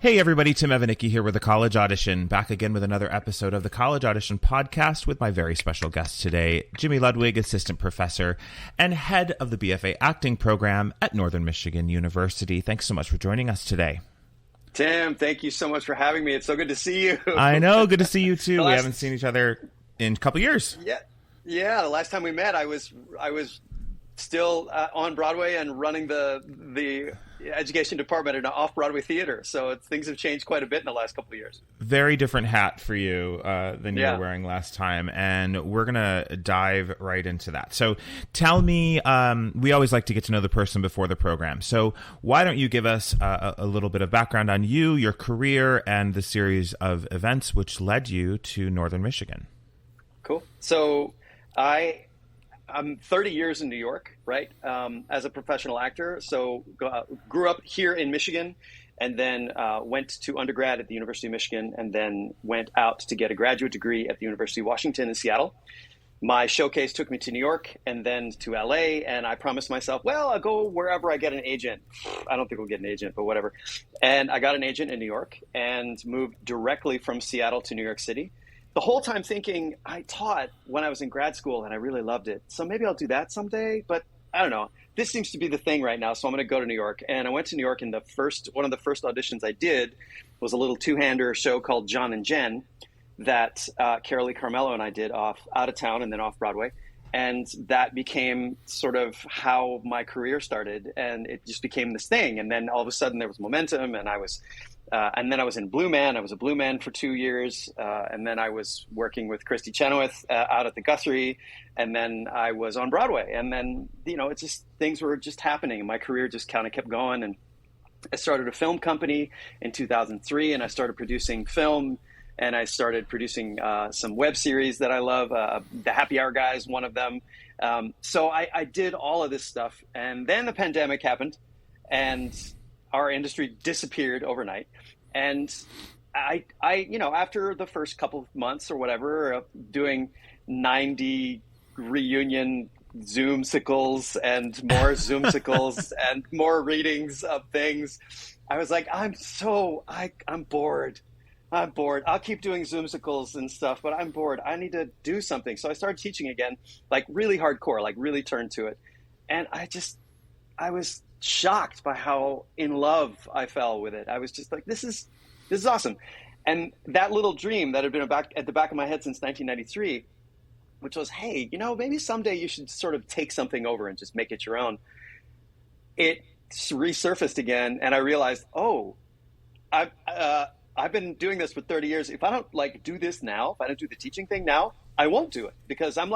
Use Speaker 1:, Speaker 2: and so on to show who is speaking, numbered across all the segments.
Speaker 1: Hey everybody, Tim Evanicki here with the College Audition, back again with another episode of the College Audition podcast with my very special guest today, Jimmy Ludwig, assistant professor and head of the BFA Acting Program at Northern Michigan University. Thanks so much for joining us today.
Speaker 2: Tim, thank you so much for having me. It's so good to see you.
Speaker 1: I know, good to see you too. We haven't seen each other in a couple years.
Speaker 2: Yeah. The last time we met, I was still on Broadway and running the education department in an off-Broadway theater. So things have changed quite a bit in the last couple of years.
Speaker 1: Very different hat for you than you were wearing last time. And we're going to dive right into that. So tell me, we always like to get to know the person before the program. So why don't you give us a little bit of background on you, your career, and the series of events which led you to Northern Michigan?
Speaker 2: Cool. So I'm 30 years in New York, right, as a professional actor. So grew up here in Michigan and then went to undergrad at the University of Michigan and then went out to get a graduate degree at the University of Washington in Seattle. My showcase took me to New York and then to LA, and I promised myself, well, I'll go wherever I get an agent. I don't think we'll get an agent, but whatever. And I got an agent in New York and moved directly from Seattle to New York City. The whole time thinking, I taught when I was in grad school and I really loved it. So maybe I'll do that someday, but I don't know. This seems to be the thing right now. So I'm going to go to New York. And I went to New York, and one of the first auditions I did was a little two-hander show called John and Jen that Carolee Carmelo and I did out of town and then off Broadway. And that became sort of how my career started, and it just became this thing. And then all of a sudden there was momentum, and and then I was in Blue Man. I was a Blue Man for 2 years, and then I was working with Kristy Chenoweth out at the Guthrie, and then I was on Broadway. And then, it's just things were just happening, and my career just kind of kept going. And I started a film company in 2003, and I started producing film. And I started producing some web series that I love. The Happy Hour Guys, one of them. So I did all of this stuff. And then the pandemic happened, and our industry disappeared overnight. And I after the first couple of months or whatever, doing 90 reunion Zoomsicles and more Zoomsicles and more readings of things, I was like, I'm bored. I'm bored. I'll keep doing Zoomsicles and stuff, but I'm bored. I need to do something. So I started teaching again, like really hardcore, like really turned to it. And I was shocked by how in love I fell with it. I was just like, this is awesome. And that little dream that had been at the back of my head since 1993, which was, hey, maybe someday you should sort of take something over and just make it your own. It resurfaced again. And I realized, I've been doing this for 30 years. If I don't do this now, if I don't do the teaching thing now, I won't do it, because I'm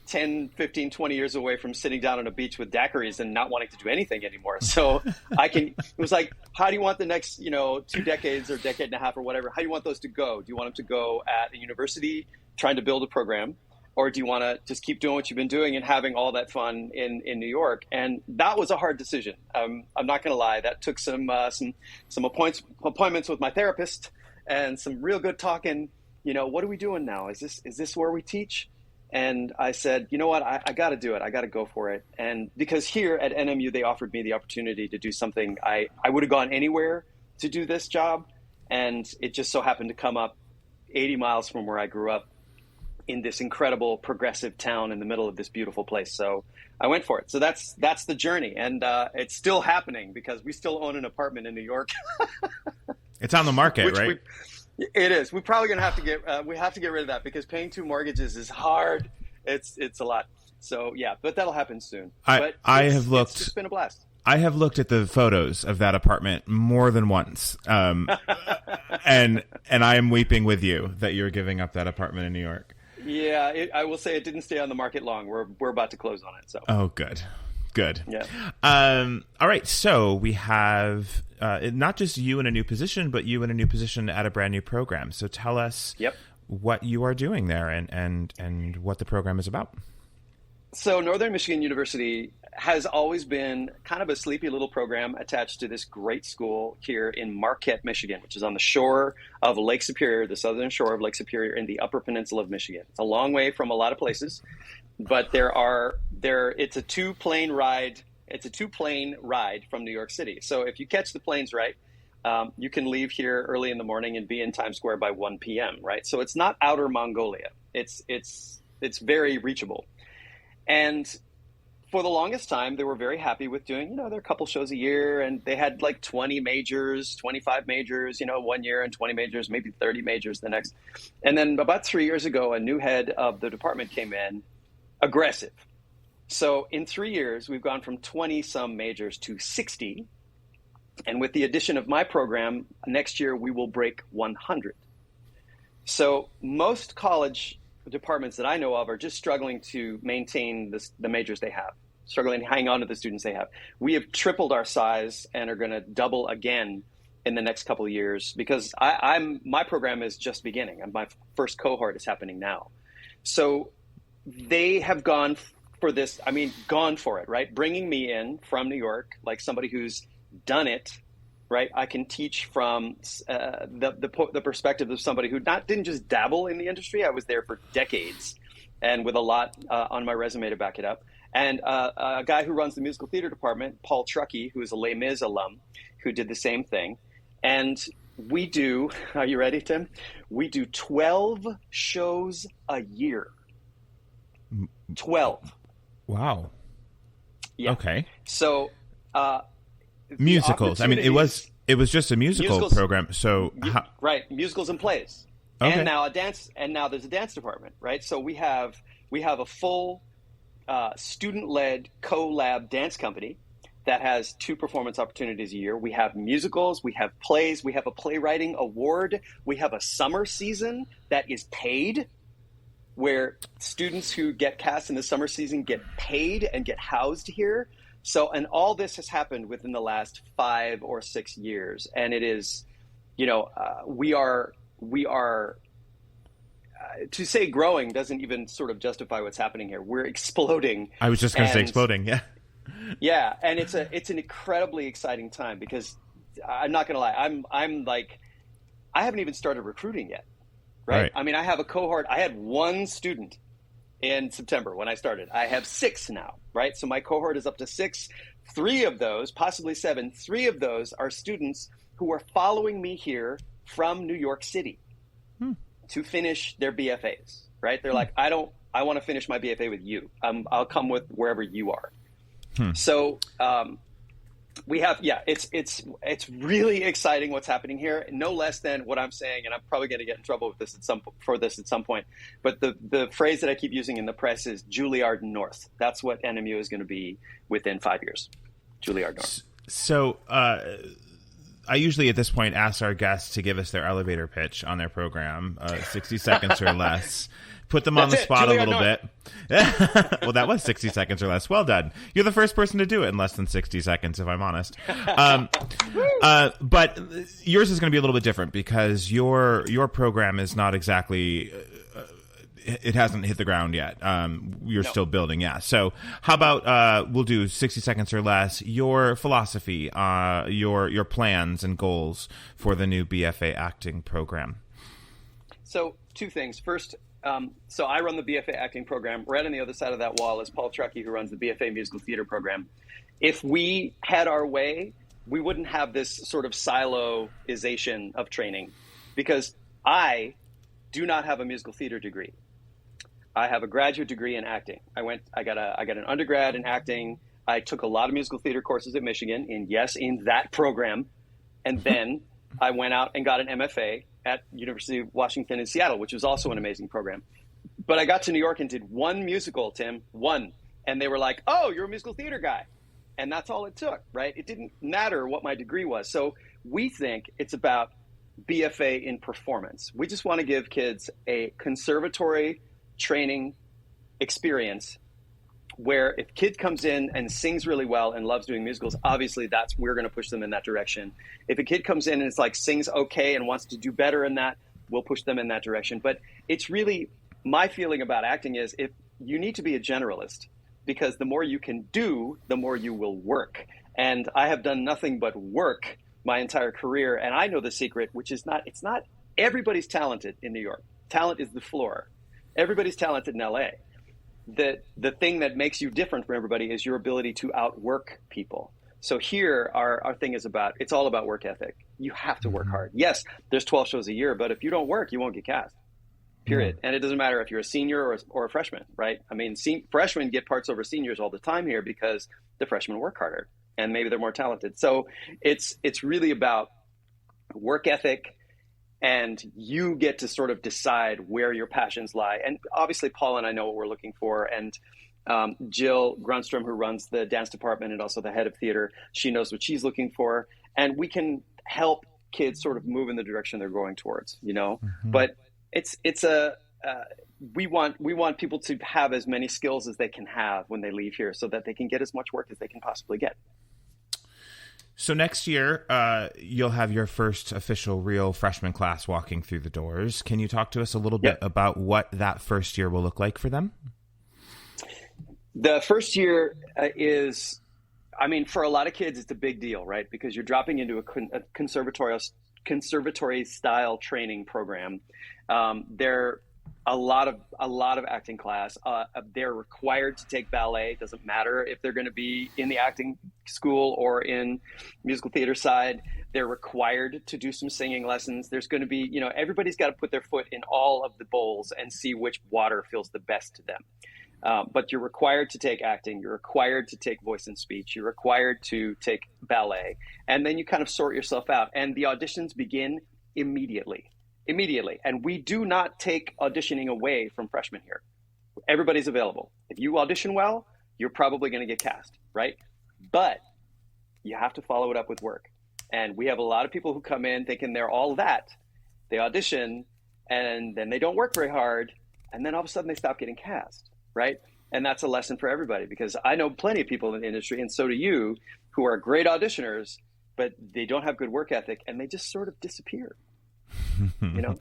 Speaker 2: 10, 15, 20 years away from sitting down on a beach with daiquiris and not wanting to do anything anymore. So it was like, how do you want the next, 2 decades or decade and a half or whatever, how do you want those to go? Do you want them to go at a university trying to build a program? Or do you want to just keep doing what you've been doing and having all that fun in New York? And that was a hard decision. I'm not going to lie. That took some appointments with my therapist and some real good talking. What are we doing now? Is this where we teach? And I said, you know what? I got to do it. I got to go for it. And because here at NMU, they offered me the opportunity to do something I would have gone anywhere to do this job. And it just so happened to come up 80 miles from where I grew up, in this incredible progressive town in the middle of this beautiful place. So I went for it. So that's the journey. And it's still happening because we still own an apartment in New York.
Speaker 1: It's on the market, right?
Speaker 2: It is. We're probably going to have to get rid of that, because paying 2 mortgages is hard. It's a lot. So yeah, but that'll happen soon. It's just been a blast.
Speaker 1: I have looked at the photos of that apartment more than once. And I am weeping with you that you're giving up that apartment in New York.
Speaker 2: Yeah, I will say it didn't stay on the market long. We're about to close on it. So.
Speaker 1: Oh, good.
Speaker 2: Yeah.
Speaker 1: All right. So we have not just you in a new position, but you in a new position at a brand new program. So tell us what you are doing there and what the program is about.
Speaker 2: So Northern Michigan University has always been kind of a sleepy little program attached to this great school here in Marquette, Michigan, which is on the shore of Lake Superior, the southern shore of Lake Superior in the upper peninsula of Michigan. It's a long way from a lot of places, but it's a two-plane ride from New York City. So if you catch the planes right, you can leave here early in the morning and be in Times Square by 1 p.m., right? So it's not outer Mongolia. It's very reachable. And for the longest time, they were very happy with doing, their couple shows a year, and they had like 20 majors, 25 majors, 1 year, and 20 majors, maybe 30 majors the next. And then about 3 years ago, a new head of the department came in, aggressive. So in 3 years, we've gone from 20 some majors to 60. And with the addition of my program, next year we will break 100. So most college departments that I know of are just struggling to maintain the majors they have, struggling to hang on to the students they have. We have tripled our size and are going to double again in the next couple of years, because my program is just beginning, and my first cohort is happening now. So they have gone for this, gone for it, right? Bringing me in from New York, like somebody who's done it, right? I can teach from the perspective of somebody who didn't just dabble in the industry. I was there for decades, and with a lot on my resume to back it up. And a guy who runs the musical theater department, Paul Truckee, who is a Les Mis alum, who did the same thing. And we do, are you ready, Tim? We do 12 shows a year. 12.
Speaker 1: Wow.
Speaker 2: Yeah.
Speaker 1: Okay.
Speaker 2: So,
Speaker 1: musicals. It was just a musical program. So
Speaker 2: right, musicals and plays, okay. And now there's a dance department, right? So we have a full student-led co-lab dance company that has 2 performance opportunities a year. We have musicals, we have plays, we have a playwriting award, we have a summer season that is paid, where students who get cast in the summer season get paid and get housed here. So, and all this has happened within the last 5 or 6 years. And it is, we are to say growing doesn't even sort of justify what's happening here. We're exploding.
Speaker 1: I was just going to say exploding. Yeah.
Speaker 2: Yeah. And it's an incredibly exciting time, because I'm not going to lie. I'm like, I haven't even started recruiting yet. Right. I have a cohort. I had 1 student in September when I started. I have 6 now, right? So my cohort is up to 6. 3 of those, possibly 7, 3 of those are students who are following me here from New York City to finish their BFAs, right? They're like, I want to finish my BFA with you. I'll come with wherever you are. So we have, it's really exciting what's happening here. No less than what I'm saying, and I'm probably going to get in trouble with this at some point. But the phrase that I keep using in the press is Juilliard North. That's what NMU is going to be within 5 years. Juilliard North.
Speaker 1: So I usually at this point ask our guests to give us their elevator pitch on their program, 60 seconds or less. Put them on the spot a little bit. Well, that was 60 seconds or less. Well done. You're the first person to do it in less than 60 seconds, if I'm honest. But yours is going to be a little bit different, because your program is not exactly it hasn't hit the ground yet. You're still building, yeah. So how about we'll do 60 seconds or less, your philosophy, your plans and goals for the new BFA Acting Program.
Speaker 2: So 2 things. First, so I run the BFA Acting Program. Right on the other side of that wall is Paul Truckee, who runs the BFA Musical Theater Program. If we had our way, we wouldn't have this sort of siloization of training, because I do not have a musical theater degree. I have a graduate degree in acting. I got an undergrad in acting. I took a lot of musical theater courses at Michigan in that program. And then I went out and got an MFA at University of Washington in Seattle, which was also an amazing program. But I got to New York and did 1 musical, Tim, 1. And they were like, oh, you're a musical theater guy. And that's all it took, right? It didn't matter what my degree was. So we think it's about BFA in performance. We just want to give kids a conservatory training experience where if kid comes in and sings really well and loves doing musicals, obviously we're going to push them in that direction. If a kid comes in and it's like sings okay and wants to do better in that, we'll push them in that direction. But it's really, my feeling about acting is, if you need to be a generalist, because the more you can do, the more you will work. And I have done nothing but work my entire career. And I know the secret, which is it's not everybody's talented in New York. Talent is the floor. Everybody's talented in LA. The thing that makes you different from everybody is your ability to outwork people. So here, our thing is it's all about work ethic. You have to work hard. Yes, there's 12 shows a year, but if you don't work, you won't get cast. Period. And it doesn't matter if you're a senior or a freshman, right? I mean, freshmen get parts over seniors all the time here because the freshmen work harder and maybe they're more talented. So it's really about work ethic, and you get to sort of decide where your passions lie. And obviously, Paul and I know what we're looking for. And Jill Grunstrom, who runs the dance department and also the head of theater, she knows what she's looking for. And we can help kids sort of move in the direction they're going towards, you know? But we want people to have as many skills as they can have when they leave here so that they can get as much work as they can possibly get.
Speaker 1: So next year, you'll have your first official real freshman class walking through the doors. Can you talk to us a little bit about what that first year will look like for them?
Speaker 2: The first year is, I mean, for a lot of kids, it's a big deal, right? Because you're dropping into a conservatory style training program. They're a lot of acting class. They're required to take ballet. It doesn't matter if they're going to be in the acting school or in musical theater side. They're required to do some singing lessons. There's going to be, you know, everybody's got to put their foot in all of the bowls and see which water feels the best to them. But you're required to take acting. You're required to take voice and speech. You're required to take ballet. And then you kind of sort yourself out. And the auditions begin immediately. And we do not take auditioning away from freshmen here. Everybody's available. If you audition well, you're probably going to get cast, right? But you have to follow it up with work. And we have a lot of people who come in thinking they're all that. They audition, and then they don't work very hard, and then all of a sudden they stop getting cast, right? And that's a lesson for everybody, because I know plenty of people in the industry, and so do you, who are great auditioners, but they don't have good work ethic, and they just sort of disappear. You know,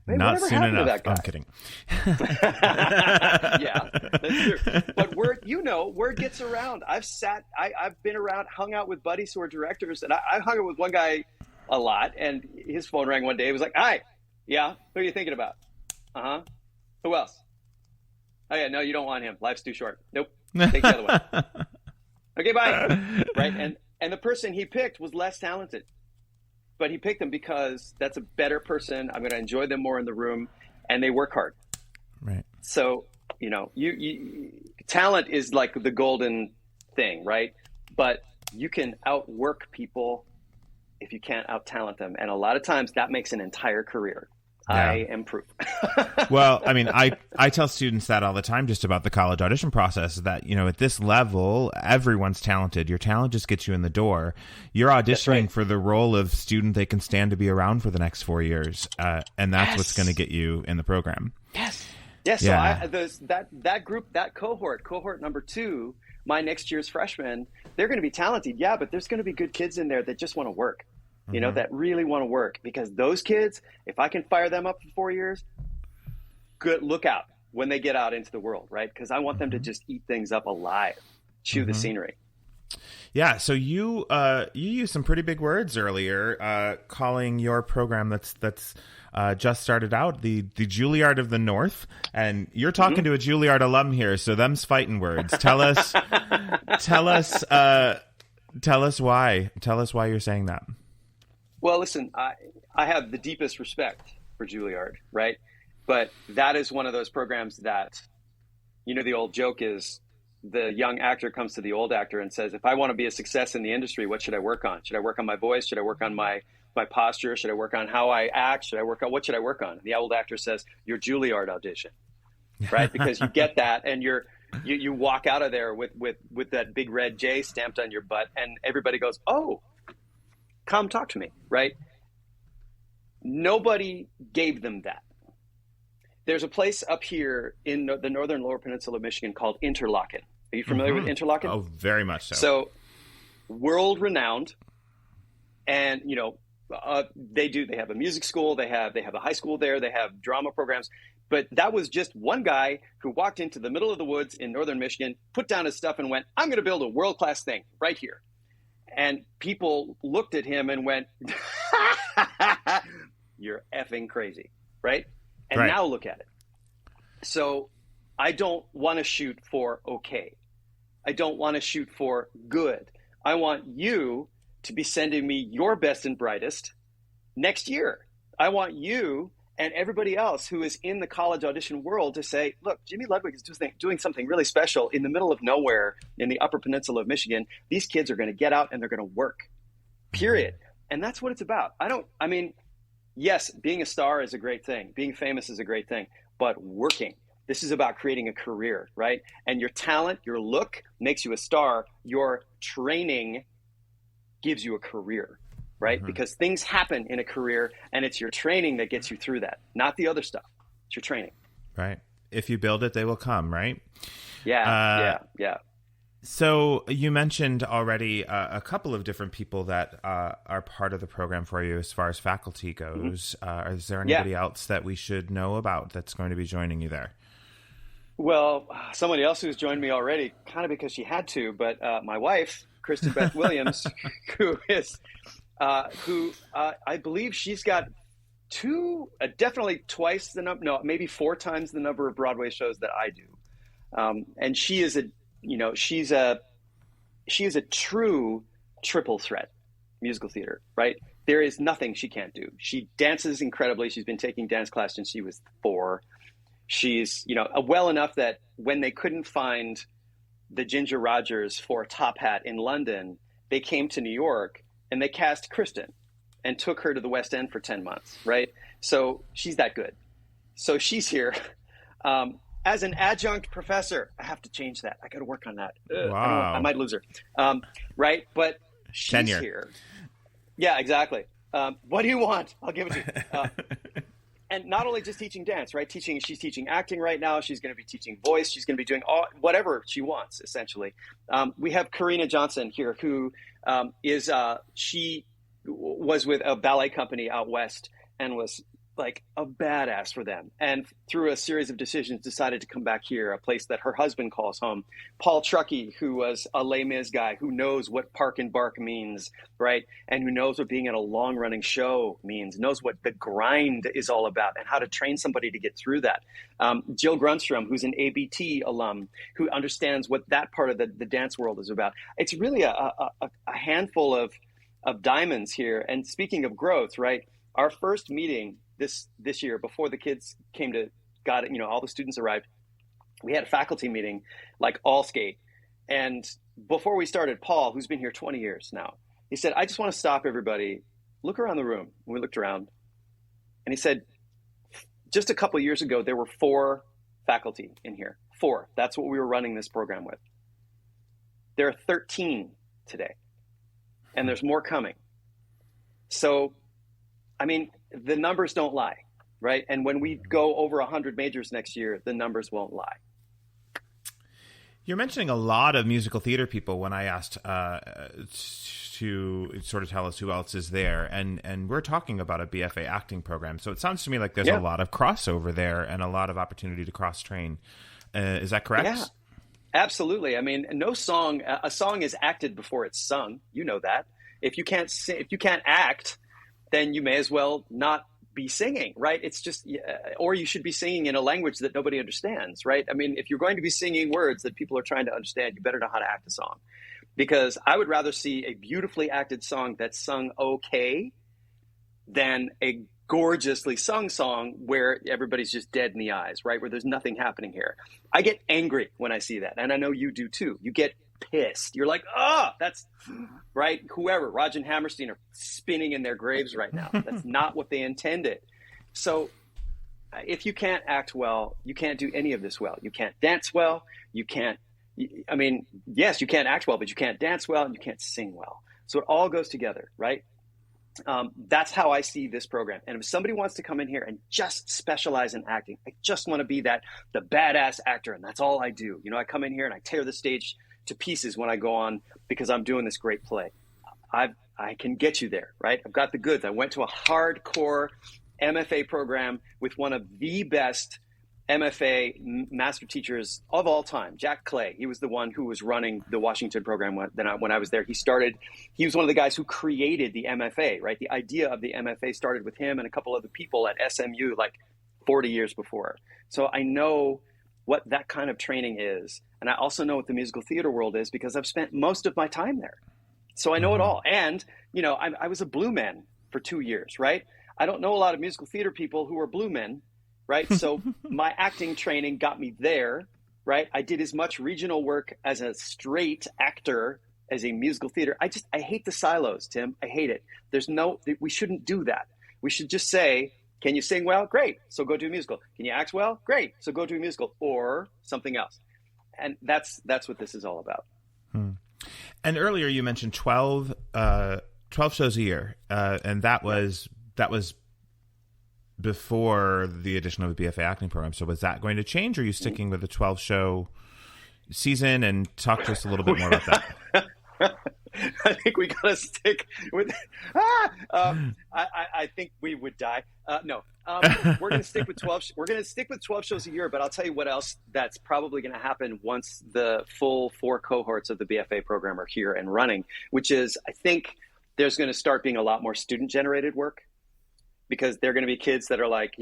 Speaker 1: not soon enough. I'm kidding.
Speaker 2: Yeah, that's true. But word gets around. I've been around, hung out with buddies who are directors, and I hung out with one guy a lot, and his phone rang one day. He was like, "Hi, yeah, who are you thinking about? Who else? Oh yeah, no, you don't want him. Life's too short. Nope, take the other one. Okay, bye." Right, and the person he picked was less talented. But he picked them because that's a better person. I'm going to enjoy them more in the room, and they work hard.
Speaker 1: Right.
Speaker 2: So, you know, you talent is like the golden thing, right? But you can outwork people if you can't out-talent them. And a lot of times that makes an entire career. Yeah. I am proof.
Speaker 1: Well, I mean, I tell students that all the time just about the college audition process, that, you know, at this level, everyone's talented. Your talent just gets you in the door. You're auditioning for the role of student they can stand to be around for the next 4 years. And that's what's going to get you in the program.
Speaker 2: Yes. Yeah. So that group, that cohort number 2, my next year's freshmen, they're going to be talented. Yeah, but there's going to be good kids in there that just want to work. You know, that really want to work, because those kids, if I can fire them up for 4 years, good, look out when they get out into the world, right? Because I want them to just eat things up alive, chew the scenery.
Speaker 1: Yeah. So you used some pretty big words earlier, calling your program that's just started out the Juilliard of the North, and you're talking to a Juilliard alum here, so them's fighting words. Tell us why you're saying that.
Speaker 2: Well, listen, I have the deepest respect for Juilliard, right? But that is one of those programs that, you know, the old joke is the young actor comes to the old actor and says, if I want to be a success in the industry, what should I work on? Should I work on my voice? Should I work on my posture? Should I work on how I act? What should I work on? And the old actor says, your Juilliard audition, right? Because you get that, and you walk out of there with that big red J stamped on your butt, and everybody goes, oh, come talk to me, right? Nobody gave them that. There's a place up here in the northern lower peninsula of Michigan called Interlochen. Are you familiar with Interlochen?
Speaker 1: Oh, very much so.
Speaker 2: So world renowned, and you know, they have a music school, they have a high school there, they have drama programs. But that was just one guy who walked into the middle of the woods in northern Michigan, put down his stuff and went, I'm going to build a world-class thing right here. And people looked at him and went, you're effing crazy, right? And now look at it. So I don't want to shoot for okay. I don't want to shoot for good. I want you to be sending me your best and brightest, next year. I want you and everybody else who is in the college audition world to say, look, Jimmy Ludwig is doing something really special in the middle of nowhere in the Upper Peninsula of Michigan. These kids are going to get out and they're going to work, period. And that's what it's about. Yes, being a star is a great thing. Being famous is a great thing, but working. This is about creating a career, right? And your talent, your look makes you a star. Your training gives you a career, right? Because things happen in a career, and it's your training that gets you through that, not the other stuff. It's your training.
Speaker 1: Right. If you build it, they will come, right?
Speaker 2: Yeah.
Speaker 1: So you mentioned already a couple of different people that are part of the program for you as far as faculty goes. Is there anybody else that we should know about that's going to be joining you there?
Speaker 2: Well, somebody else who's joined me already, kind of because she had to, but my wife, Kristen Beth Williams, who I believe she's got definitely twice the number, no, maybe 4 times the number of Broadway shows that I do. And she is a true triple threat musical theater, right? There is nothing she can't do. She dances incredibly. She's been taking dance class since she was 4. She's, well enough that when they couldn't find the Ginger Rogers for Top Hat in London, they came to New York and they cast Kristen and took her to the West End for 10 months, right? So she's that good. So she's here. As an adjunct professor, I have to change that. I got to work on that.
Speaker 1: Wow.
Speaker 2: I might lose her. Right? But she's
Speaker 1: Tenure.
Speaker 2: here. Yeah, exactly. What do you want? I'll give it to you. And not only just teaching dance, right? She's teaching acting right now. She's going to be teaching voice. She's going to be doing whatever she wants, essentially. We have Karina Johnson here, who she was with a ballet company out west and was like a badass for them. And through a series of decisions, decided to come back here, a place that her husband calls home. Paul Truckee, who was a Les Mis guy, who knows what park and bark means, right? And who knows what being in a long running show means, knows what the grind is all about and how to train somebody to get through that. Jill Grunstrom, who's an ABT alum, who understands what that part of the dance world is about. It's really a handful of diamonds here. And speaking of growth, right? Our first meeting this year, before the kids all the students arrived, we had a faculty meeting, like all skate. And before we started, Paul, who's been here 20 years now, he said, I just want to stop everybody, look around the room. And we looked around and he said, just a couple of years ago, there were 4 faculty in here. 4. That's what we were running this program with. There are 13 today, and there's more coming. So, the numbers don't lie, right? And when we go over 100 majors next year, the numbers won't lie.
Speaker 1: You're mentioning a lot of musical theater people when I asked to sort of tell us who else is there. And we're talking about a BFA acting program. So it sounds to me like there's a lot of crossover there and a lot of opportunity to cross-train. Is that correct?
Speaker 2: Yeah, absolutely. A song is acted before it's sung. You know that. If you can't act, then you may as well not be singing, right? It's just, or you should be singing in a language that nobody understands, right? If you're going to be singing words that people are trying to understand, you better know how to act a song. Because I would rather see a beautifully acted song that's sung okay than a gorgeously sung song where everybody's just dead in the eyes, right? Where there's nothing happening here. I get angry when I see that. And I know you do too. You get pissed. You're like, that's right. Whoever, Raj and Hammerstein are spinning in their graves right now. That's not what they intended. So if you can't act well, you can't do any of this well. You can't dance well. You can't, yes, you can't act well, but you can't dance well and you can't sing well. So it all goes together, right? That's how I see this program. And if somebody wants to come in here and just specialize in acting, I just want to be the badass actor. And that's all I do. I come in here and I tear the stage to pieces when I go on because I'm doing this great play. I can get you there, right? I've got the goods. I went to a hardcore MFA program with one of the best MFA master teachers of all time, Jack Clay. He was the one who was running the Washington program when I was there. He was one of the guys who created the MFA, right? The idea of the MFA started with him and a couple other people at SMU like 40 years before. So I know what that kind of training is. And I also know what the musical theater world is because I've spent most of my time there. So I know it all. And, I was a Blue Man for 2 years, right? I don't know a lot of musical theater people who are blue men, right? So my acting training got me there, right? I did as much regional work as a straight actor as a musical theater. I hate the silos, Tim. I hate it. We shouldn't do that. We should just say, can you sing well? Great. So go do a musical. Can you act well? Great. So go do a musical or something else. And that's what this is all about.
Speaker 1: And earlier you mentioned 12 shows a year. And that was before the addition of the BFA Acting Program. So was that going to change, or are you sticking with the 12 show season? And talk to us a little bit more about that.
Speaker 2: I think we gotta stick with. I think we would die. No, we're gonna stick with 12. We're gonna stick with 12 shows a year. But I'll tell you what else that's probably gonna happen once the full 4 cohorts of the BFA program are here and running. Which is, I think there's gonna start being a lot more student-generated work, because they're gonna be kids that are like,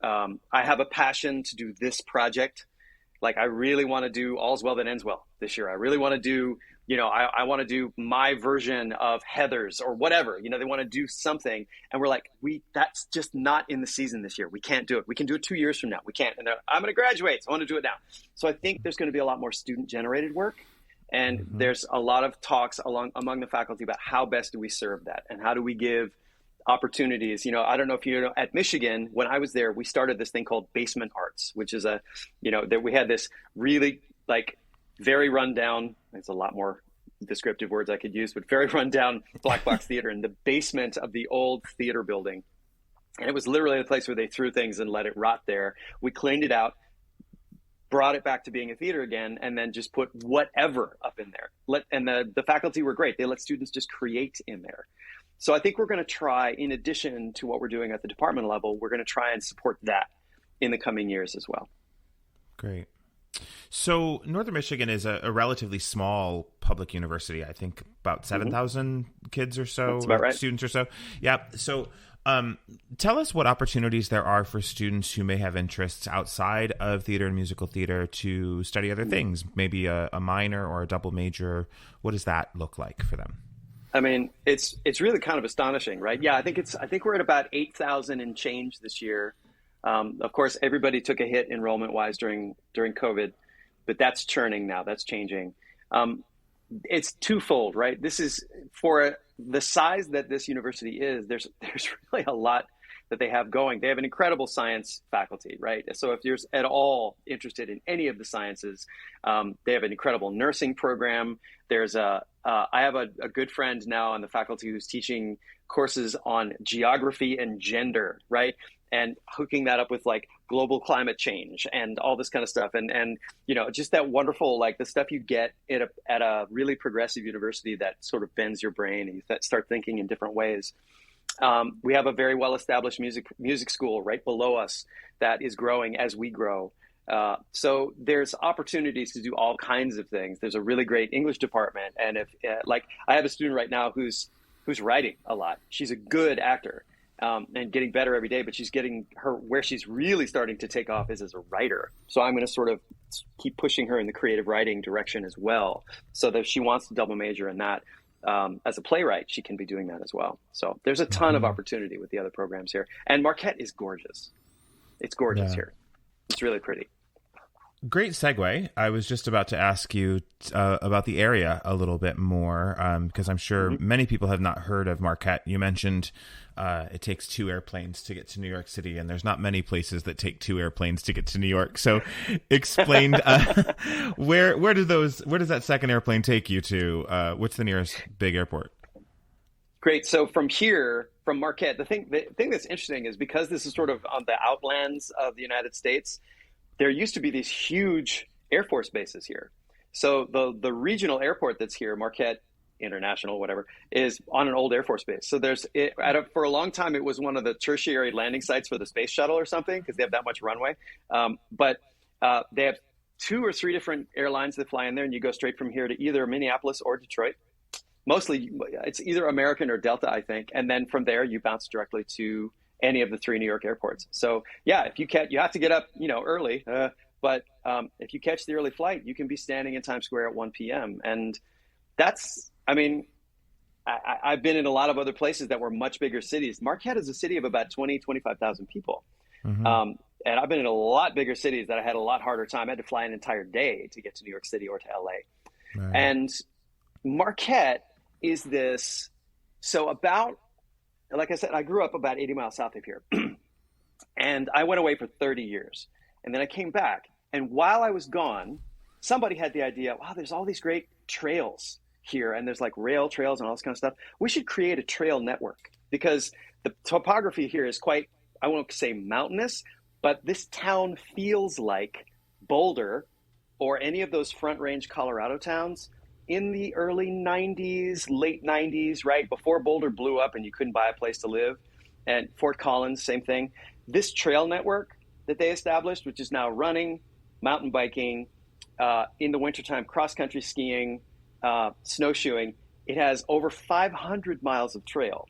Speaker 2: I have a passion to do this project. Like, I really want to do All's Well That Ends Well this year. I really want to do, I want to do my version of Heathers or whatever. They want to do something. And we're like, that's just not in the season this year. We can't do it. We can do it 2 years from now. We can't. And I'm going to graduate, so I want to do it now. So I think there's going to be a lot more student-generated work. And there's a lot of talks among the faculty about how best do we serve that, and how do we give opportunities. I don't know if you know, at Michigan, when I was there, we started this thing called basement arts, which is that we had this really very rundown, there's a lot more descriptive words I could use, but very rundown black box theater in the basement of the old theater building. And it was literally a place where they threw things and let it rot there. We cleaned it out, brought it back to being a theater again, and then just put whatever up in there. And the faculty were great. They let students just create in there. So I think we're going to try, in addition to what we're doing at the department level, we're going to try and support that in the coming years as well.
Speaker 1: Great. So Northern Michigan is a relatively small public university. I think about 7,000 kids or so,
Speaker 2: that's about right.
Speaker 1: Students or so. Yeah. So tell us what opportunities there are for students who may have interests outside of theater and musical theater to study other things, maybe a minor or a double major. What does that look like for them?
Speaker 2: I mean, it's really kind of astonishing, right? Yeah, I think we're at about 8,000 and change this year. Of course, everybody took a hit enrollment-wise during COVID, but that's churning now. That's changing. It's twofold, right? This is for the size that this university is. There's really a lot that they have going. They have an incredible science faculty, right? So if you're at all interested in any of the sciences, they have an incredible nursing program. I have a good friend now on the faculty who's teaching courses on geography and gender, right? And hooking that up with global climate change and all this kind of stuff. And just that wonderful, the stuff you get at a really progressive university that sort of bends your brain and you start thinking in different ways. We have a very well-established music school right below us that is growing as we grow. So there's opportunities to do all kinds of things. There's a really great English department. And if I have a student right now who's writing a lot. She's a good actor. And getting better every day, but she's getting where she's really starting to take off is as a writer. So I'm going to sort of keep pushing her in the creative writing direction as well. So that if she wants to double major in that, as a playwright, she can be doing that as well. So there's a ton of opportunity with the other programs here. And Marquette is gorgeous. It's gorgeous here. It's really pretty.
Speaker 1: Great segue. I was just about to ask you about the area a little bit more, because I'm sure many people have not heard of Marquette. You mentioned it takes 2 airplanes to get to New York City, and there's not many places that take 2 airplanes to get to New York. So explain where does that second airplane take you to? What's the nearest big airport?
Speaker 2: Great. So from Marquette, the thing that's interesting is because this is sort of on the outlands of the United States, there used to be these huge Air Force bases here. So the regional airport that's here, Marquette International, whatever, is on an old Air Force base. So for a long time, it was one of the tertiary landing sites for the space shuttle or something, because they have that much runway. But they have 2 or 3 different airlines that fly in there, and you go straight from here to either Minneapolis or Detroit. Mostly, it's either American or Delta, I think. And then from there, you bounce directly to any of the 3 New York airports. So yeah, if you have to get up, early, but if you catch the early flight, you can be standing in Times Square at 1 p.m. And that's, I've been in a lot of other places that were much bigger cities. Marquette is a city of about 25,000 people. Mm-hmm. And I've been in a lot bigger cities that I had a lot harder time. I had to fly an entire day to get to New York City or to LA. Right. And Marquette is this, so about, like I said, I grew up about 80 miles south of here. And I went away for 30 years. And then I came back. And while I was gone, somebody had the idea, wow, there's all these great trails here. And there's like rail trails and all this kind of stuff. We should create a trail network because the topography here is quite, I won't say mountainous, but this town feels like Boulder or any of those Front Range Colorado towns in the early 90s, late 90s, right? Before Boulder blew up and you couldn't buy a place to live. And Fort Collins, same thing. This trail network that they established, which is now running, mountain biking, in the wintertime, cross-country skiing, snowshoeing, it has over 500 miles of trail.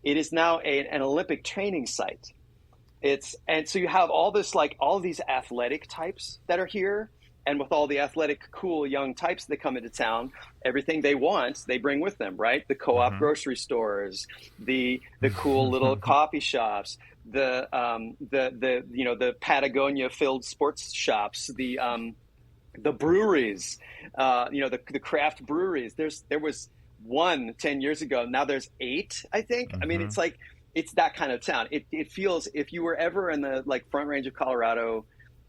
Speaker 2: It is now an Olympic training site. And so you have all this, like all these athletic types that are here. And with all the athletic, cool young types that come into town, everything they want, they bring with them, right? The co-op mm-hmm. grocery stores, the cool little coffee shops, the Patagonia filled sports shops, the breweries, the craft breweries. There was one 10 years ago. Now there's 8, I think. Mm-hmm. I mean, it's like, it's that kind of town. It feels, if you were ever in the like Front Range of Colorado,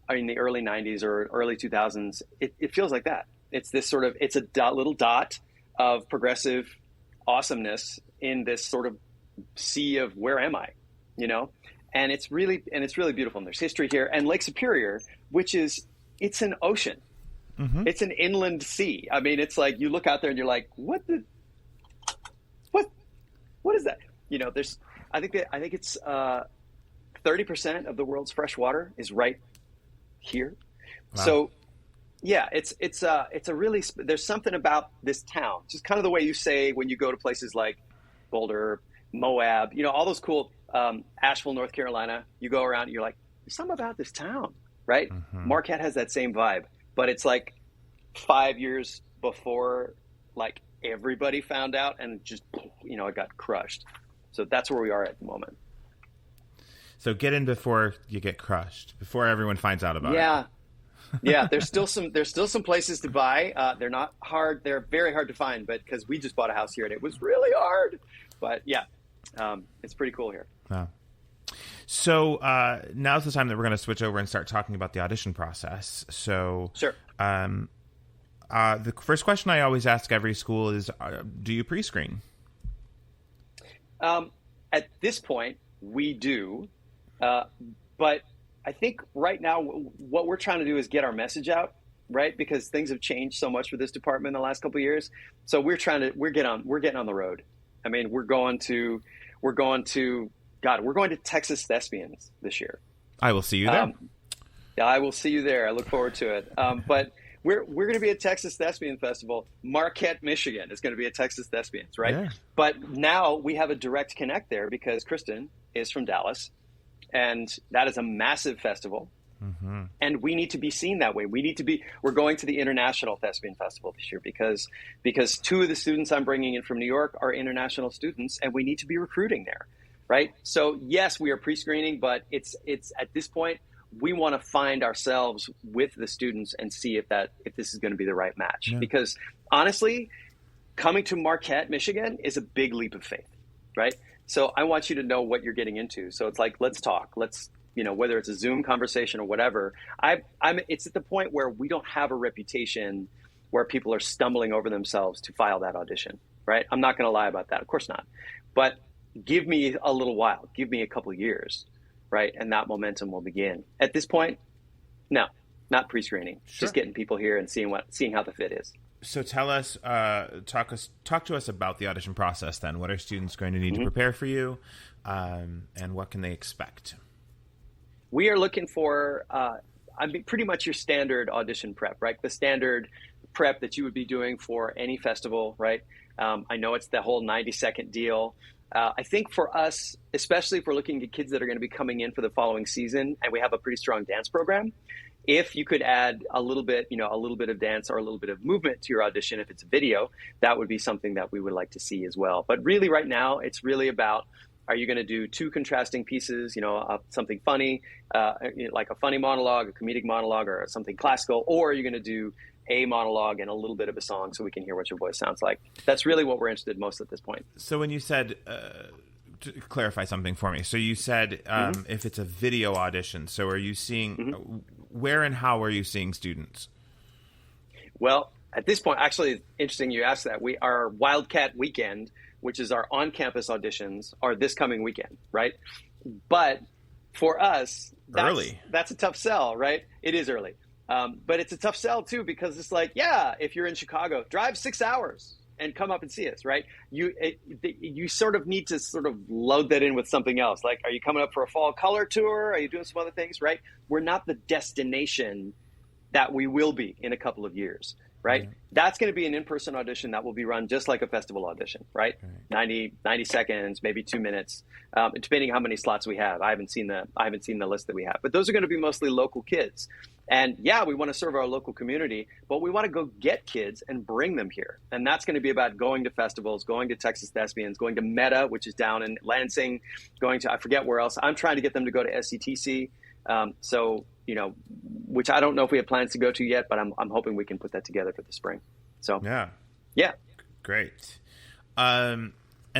Speaker 2: in the early 90s or early 2000s, it feels like that. It's this sort of, it's a little dot of progressive awesomeness in this sort of sea of where am I, and it's really beautiful. And there's history here. And Lake Superior, which is, it's an ocean. Mm-hmm. It's an inland sea. I mean, it's like, you look out there and you're like, what is that? I think it's 30% of the world's fresh water is right here. Wow. So yeah, it's a really, there's something about this town, just kind of the way you say when you go to places like Boulder, Moab, all those cool, Asheville, North Carolina, you go around and you're like, there's something about this town, right? Mm-hmm. Marquette has that same vibe, but it's like 5 years before like everybody found out and just, it got crushed. So that's where we are at the moment.
Speaker 1: So get in before you get crushed, before everyone finds out about it.
Speaker 2: Yeah. There's still some places to buy. They're not hard. They're very hard to find, but because we just bought a house here and it was really hard. But yeah, it's pretty cool here.
Speaker 1: Wow. So now's the time that we're going to switch over and start talking about the audition process. So
Speaker 2: sure.
Speaker 1: The first question I always ask every school is, do you pre-screen?
Speaker 2: At this point, we do. But I think right now what we're trying to do is get our message out, right? Because things have changed so much for this department in the last couple of years. So we're getting on the road. I mean, we're going to Texas Thespians this year.
Speaker 1: I will see you there.
Speaker 2: Yeah, I will see you there. I look forward to it. But we're going to be at Texas Thespian Festival. Marquette, Michigan is going to be at Texas Thespians, right? Yeah. But now we have a direct connect there because Kristen is from Dallas. And that is a massive festival. Mm-hmm. And we need to be seen that way. We're going to the International Thespian Festival this year because 2 of the students I'm bringing in from New York are international students and we need to be recruiting there, right? So yes, we are pre-screening, but it's at this point, we want to find ourselves with the students and see if this is going to be the right match. Yeah. Because honestly, coming to Marquette, Michigan is a big leap of faith, right? So I want you to know what you're getting into. So it's like, let's talk. Let's, whether it's a Zoom conversation or whatever. It's at the point where we don't have a reputation where people are stumbling over themselves to file that audition, right? I'm not going to lie about that. Of course not. But give me a little while. Give me a couple of years, right? And that momentum will begin. At this point, no, not pre-screening. Sure. Just getting people here and seeing how the fit is.
Speaker 1: So tell us, talk to us about the audition process then. What are students going to need to prepare for you, and what can they expect?
Speaker 2: We are looking for, pretty much your standard audition prep, right? The standard prep that you would be doing for any festival, right? I know it's the whole 90-second deal. I think for us, especially if we're looking at kids that are going to be coming in for the following season, and we have a pretty strong dance program, if you could add a little bit of dance or a little bit of movement to your audition, if it's a video, that would be something that we would like to see as well. But really right now, it's really about, are you going to do two contrasting pieces, something funny, like a funny monologue, a comedic monologue, or something classical, or are you going to do a monologue and a little bit of a song so we can hear what your voice sounds like? That's really what we're interested in most at this point.
Speaker 1: So when you said, to clarify something for me, so you said if it's a video audition, so are you seeing, where and how are you seeing students?
Speaker 2: Well, at this point, actually, interesting you asked that. Our Wildcat Weekend, which is our on-campus auditions, are this coming weekend, right? But for us, that's a tough sell, right? It is early. But it's a tough sell, too, because it's like, yeah, if you're in Chicago, drive 6 hours and come up and see us, right? You sort of need to sort of load that in with something else. Like, are you coming up for a fall color tour? Are you doing some other things, right? We're not the destination that we will be in a couple of years, right? Mm-hmm. That's going to be an in-person audition that will be run just like a festival audition, right? 90 seconds, maybe 2 minutes, depending how many slots we have. I haven't seen the list that we have, but those are going to be mostly local kids. And yeah, we want to serve our local community, but we want to go get kids and bring them here. And that's going to be about going to festivals, going to Texas Thespians, going to Meta, which is down in Lansing, going to, I forget where else. I'm trying to get them to go to SCTC. Which I don't know if we have plans to go to yet, but I'm hoping we can put that together for the spring. So yeah.
Speaker 1: Great. And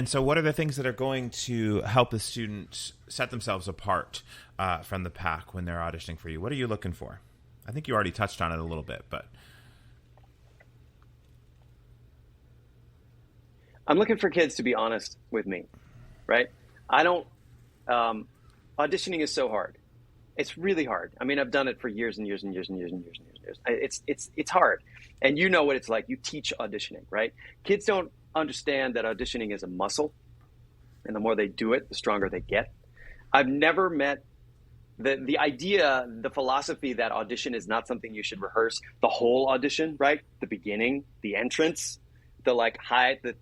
Speaker 1: so what are the things that are going to help the students set themselves apart from the pack when they're auditioning for you? What are you looking for? I think you already touched on it a little bit, but
Speaker 2: I'm looking for kids to be honest with me, right? Auditioning is so hard. It's really hard. I mean, I've done it for years and years and years and years and years and years. It's hard. And you know what it's like. You teach auditioning, right? Kids don't understand that auditioning is a muscle. And the more they do it, the stronger they get. I've never met the idea, the philosophy that audition is not something you should rehearse the whole audition, right? The beginning, the entrance, the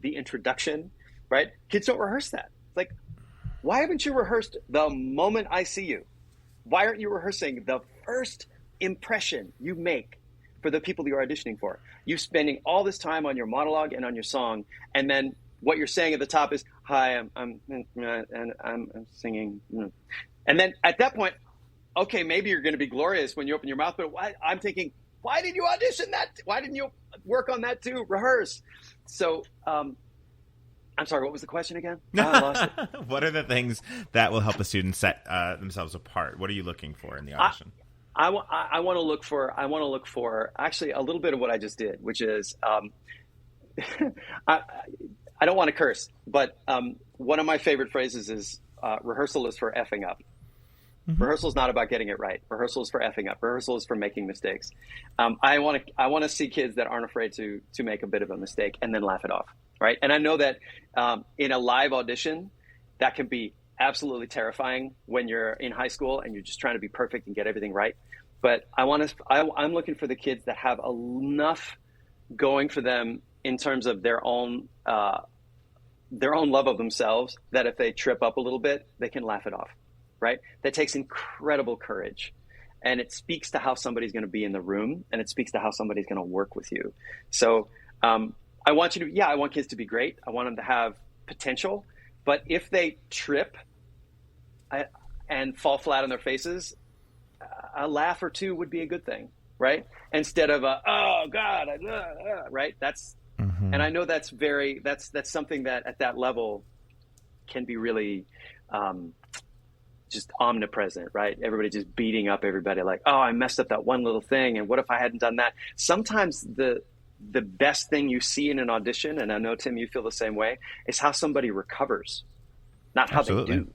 Speaker 2: introduction, right? Kids don't rehearse that. It's like, why haven't you rehearsed the moment I see you? Why aren't you rehearsing the first impression you make for the people you're auditioning for? You're spending all this time on your monologue and on your song, and then what you're saying at the top is, "Hi, I'm singing," and then at that point, okay, maybe you're going to be glorious when you open your mouth. But I'm thinking, why did you audition that? Why didn't you work on that too? Rehearse. So. I'm sorry, what was the question again? I lost it.
Speaker 1: What are the things that will help a student set themselves apart? What are you looking for in the audition?
Speaker 2: I want to look for actually a little bit of what I just did, which is I don't want to curse, but one of my favorite phrases is rehearsal is for effing up. Mm-hmm. Rehearsal is not about getting it right. Rehearsal is for effing up. Rehearsal is for making mistakes. I want to see kids that aren't afraid to make a bit of a mistake and then laugh it off. Right. And I know that in a live audition, that can be absolutely terrifying when you're in high school and you're just trying to be perfect and get everything right. But I'm looking for the kids that have enough going for them in terms of their own love of themselves, that if they trip up a little bit, they can laugh it off. Right. That takes incredible courage. And it speaks to how somebody's going to be in the room, and it speaks to how somebody's going to work with you. So I want kids to be great. I want them to have potential. But if they trip and fall flat on their faces, a laugh or two would be a good thing, right? Instead of oh God, right? That's and I know that's something that at that level can be really just omnipresent, right? Everybody just beating up everybody like, oh, I messed up that one little thing, and what if I hadn't done that? Sometimes the best thing you see in an audition, and I know, Tim, you feel the same way, is how somebody recovers, not how they do.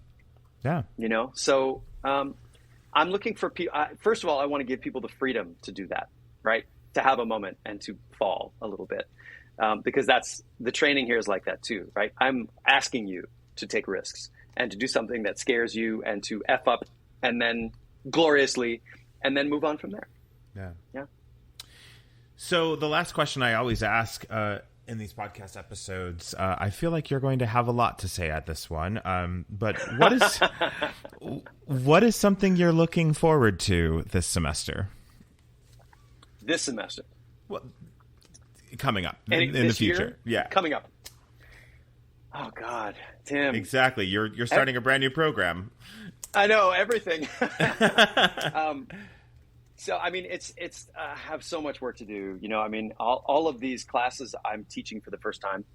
Speaker 1: Yeah.
Speaker 2: So I'm looking for people. First of all, I want to give people the freedom to do that, right? To have a moment and to fall a little bit. Because the training here is like that too, right? I'm asking you to take risks and to do something that scares you and to F up and then gloriously and then move on from there. Yeah.
Speaker 1: So the last question I always ask in these podcast episodes, I feel like you're going to have a lot to say at this one. But what is something you're looking forward to this semester?
Speaker 2: this semester.
Speaker 1: Well, coming up in the future. Yeah.
Speaker 2: Coming up. Oh, God, Tim.
Speaker 1: Exactly. You're starting a brand new program.
Speaker 2: I know, everything. So, I mean, it's I have so much work to do. You know, I mean, all of these classes I'm teaching for the first time.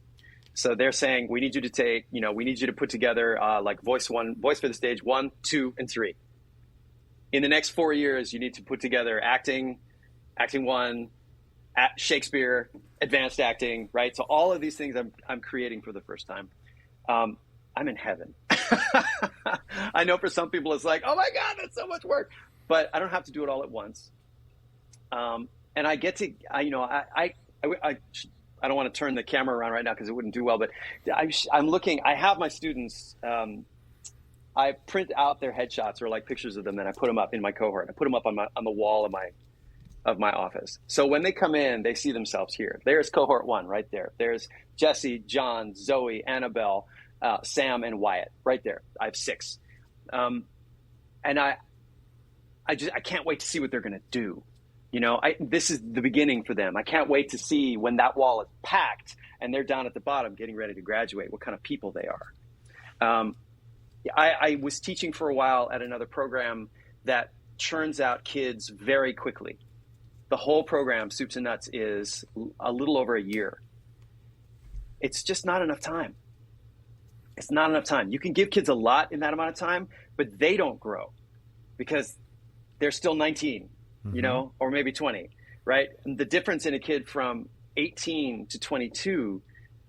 Speaker 2: So they're saying, we need you to put together like voice for the stage 1, 2, and 3. In the next 4 years, you need to put together acting 1, Shakespeare, advanced acting, right? So all of these things I'm creating for the first time. I'm in heaven. I know for some people it's like, oh my God, that's so much work. But I don't have to do it all at once. And I get to, I don't want to turn the camera around right now because it wouldn't do well, but I'm looking, I have my students, I print out their headshots or like pictures of them and I put them up in my cohort. I put them up on the wall of my office. So when they come in, they see themselves here. There's cohort 1 right there. There's Jesse, John, Zoe, Annabelle, Sam, and Wyatt right there. I have 6. And I can't wait to see what they're going to do. You know, this is the beginning for them. I can't wait to see when that wall is packed and they're down at the bottom getting ready to graduate, what kind of people they are. I was teaching for a while at another program that churns out kids very quickly. The whole program, Soups and Nuts, is a little over a year. It's just not enough time. It's not enough time. You can give kids a lot in that amount of time, but they don't grow because they're still 19, you know, or maybe 20, right? And the difference in a kid from 18 to 22,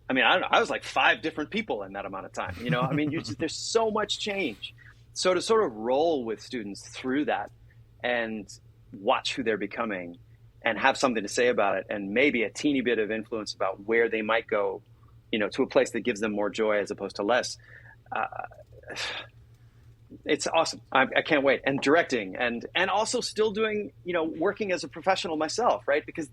Speaker 2: I mean, I was like 5 different people in that amount of time, you know? I mean, there's so much change. So to sort of roll with students through that and watch who they're becoming and have something to say about it and maybe a teeny bit of influence about where they might go, you know, to a place that gives them more joy as opposed to less. It's awesome. I can't wait. And directing and also still doing, you know, working as a professional myself, right? Because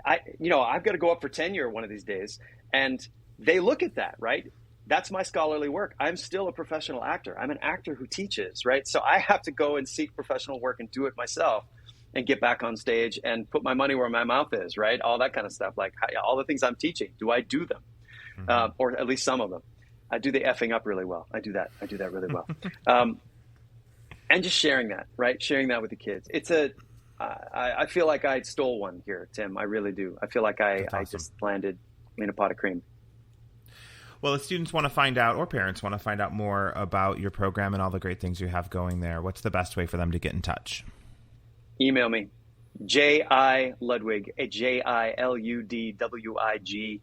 Speaker 2: I've got to go up for tenure one of these days and they look at that, right? That's my scholarly work. I'm still a professional actor. I'm an actor who teaches, right? So I have to go and seek professional work and do it myself and get back on stage and put my money where my mouth is, right? All that kind of stuff. Like all the things I'm teaching, do I do them? Or at least some of them. I do the effing up really well. I do that really well. And just sharing that, right? Sharing that with the kids. I feel like I stole one here, Tim. I really do. I feel like I just landed in a pot of cream.
Speaker 1: Well, if students want to find out, or parents want to find out more about your program and all the great things you have going there, what's the best way for them to get in touch?
Speaker 2: Email me, Ludwig, JILUDWIG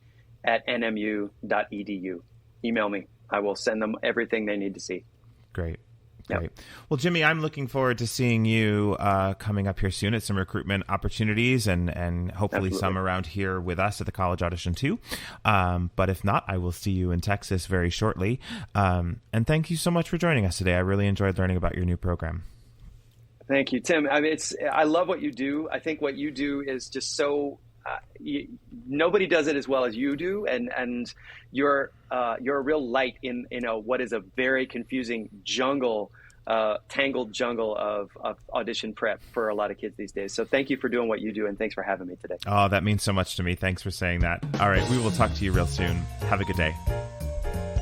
Speaker 2: @nmu.edu. Email me. I will send them everything they need to see.
Speaker 1: Great. Well, Jimmy, I'm looking forward to seeing you coming up here soon at some recruitment opportunities and hopefully Absolutely. Some around here with us at the College Audition too. But if not, I will see you in Texas very shortly. And thank you so much for joining us today. I really enjoyed learning about your new program.
Speaker 2: Thank you, Tim. I mean, I love what you do. I think what you do is just so nobody does it as well as you do, and you're a real light in what is a very confusing tangled jungle of audition prep for a lot of kids these days. So thank you for doing what you do, and thanks for having me today.
Speaker 1: Oh, that means so much to me. Thanks for saying that. All right, we will talk to you real soon. Have a good day.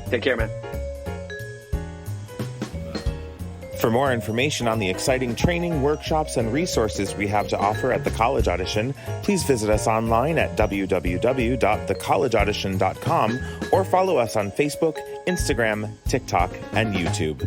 Speaker 2: Take care, man.
Speaker 1: For more information on the exciting training, workshops, and resources we have to offer at the College Audition, please visit us online at www.thecollegeaudition.com or follow us on Facebook, Instagram, TikTok, and YouTube.